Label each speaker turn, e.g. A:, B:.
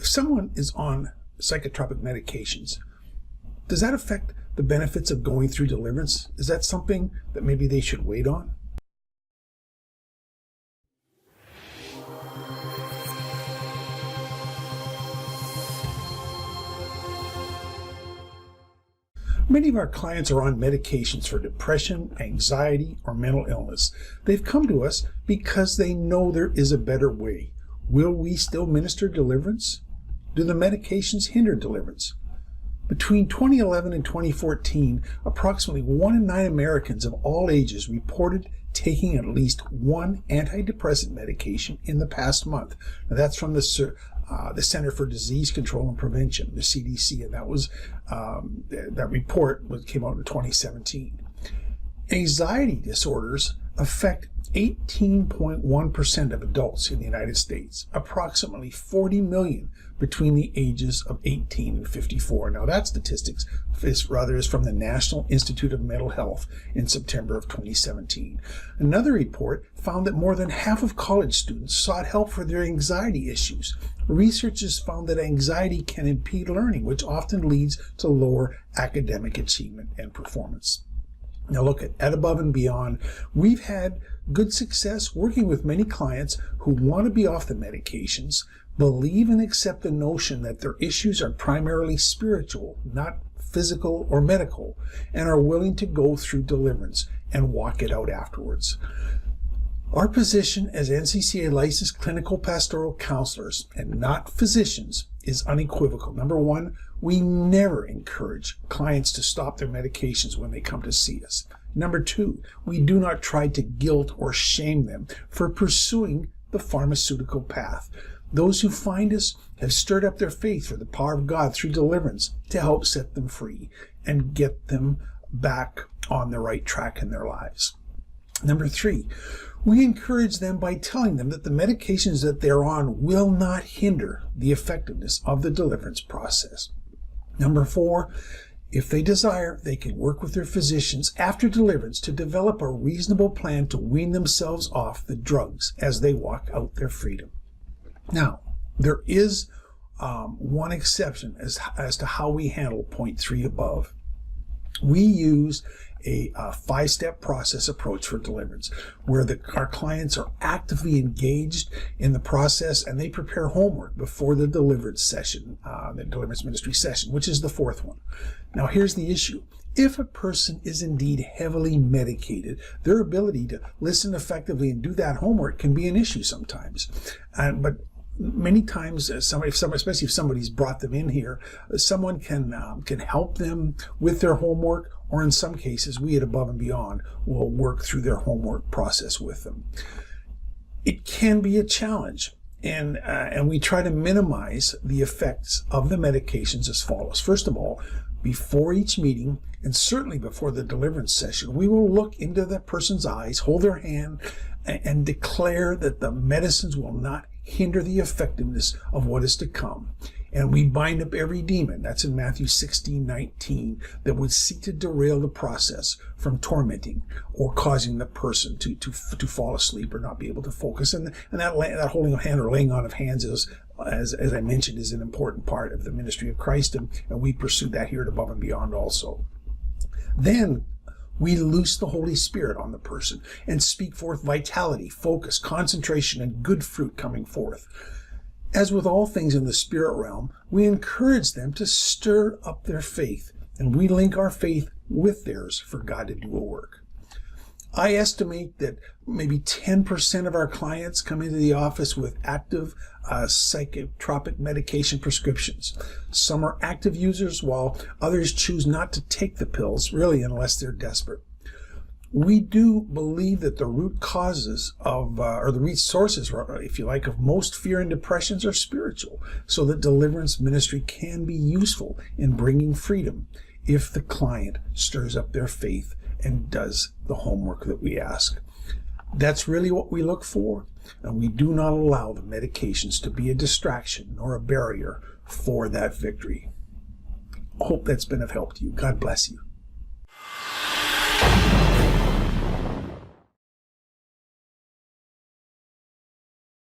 A: If someone is on psychotropic medications, does that affect the benefits of going through deliverance? Is that something that maybe they should wait on? Many of our clients are on medications for depression, anxiety, or mental illness. They've come to us because they know there is a better way. Will we still minister deliverance? Do the medications hinder deliverance? Between 2011 and 2014, approximately 1 in 9 Americans of all ages reported taking at least one antidepressant medication in the past month. Now, that's from the Center for Disease Control and Prevention, the CDC, and that report came out in 2017. Anxiety disorders affect 18.1% of adults in the United States, approximately 40 million between the ages of 18 and 54. Now, that statistics is from the National Institute of Mental Health in September of 2017. Another report found that more than half of college students sought help for their anxiety issues. Researchers found that anxiety can impede learning, which often leads to lower academic achievement and performance. Now look at Above and Beyond. We've had good success working with many clients who want to be off the medications, believe and accept the notion that their issues are primarily spiritual, not physical or medical, and are willing to go through deliverance and walk it out afterwards. Our position as NCCA licensed clinical pastoral counselors and not physicians is unequivocal. Number one, we never encourage clients to stop their medications when they come to see us. Number two, we do not try to guilt or shame them for pursuing the pharmaceutical path. Those who find us have stirred up their faith for the power of God through deliverance to help set them free and get them back on the right track in their lives. Number three, we encourage them by telling them that the medications that they're on will not hinder the effectiveness of the deliverance process. Number four, if they desire, they can work with their physicians after deliverance to develop a reasonable plan to wean themselves off the drugs as they walk out their freedom. Now, there is one exception as to how we handle point 3 above. We use a 5-step process approach for deliverance, where our clients are actively engaged in the process and they prepare homework before the deliverance session, the deliverance ministry session, which is the 4th one. Now, here's the issue. If a person is indeed heavily medicated, their ability to listen effectively and do that homework can be an issue sometimes. But many times, especially if somebody's brought them in here, someone can help them with their homework, or in some cases, we at Above and Beyond will work through their homework process with them. It can be a challenge, and we try to minimize the effects of the medications as follows. First of all, before each meeting, and certainly before the deliverance session, we will look into the person's eyes, hold their hand, and declare that the medicines will not hinder the effectiveness of what is to come. And we bind up every demon, that's in Matthew 16:19, that would seek to derail the process from tormenting or causing the person to fall asleep or not be able to focus. And that holding of hand or laying on of hands is, as I mentioned, is an important part of the ministry of Christ, and we pursue that here at Above and Beyond also. Then we loose the Holy Spirit on the person and speak forth vitality, focus, concentration, and good fruit coming forth. As with all things in the spirit realm, we encourage them to stir up their faith, and we link our faith with theirs for God to do a work. I estimate that maybe 10% of our clients come into the office with active psychotropic medication prescriptions. Some are active users, while others choose not to take the pills, really, unless they're desperate. We do believe that the root causes of, or the root sources, if you like, of most fear and depressions are spiritual, so that deliverance ministry can be useful in bringing freedom if the client stirs up their faith and does the homework that we ask. That's really what we look for, and we do not allow the medications to be a distraction or a barrier for that victory. I hope that's been of help to you. God bless you.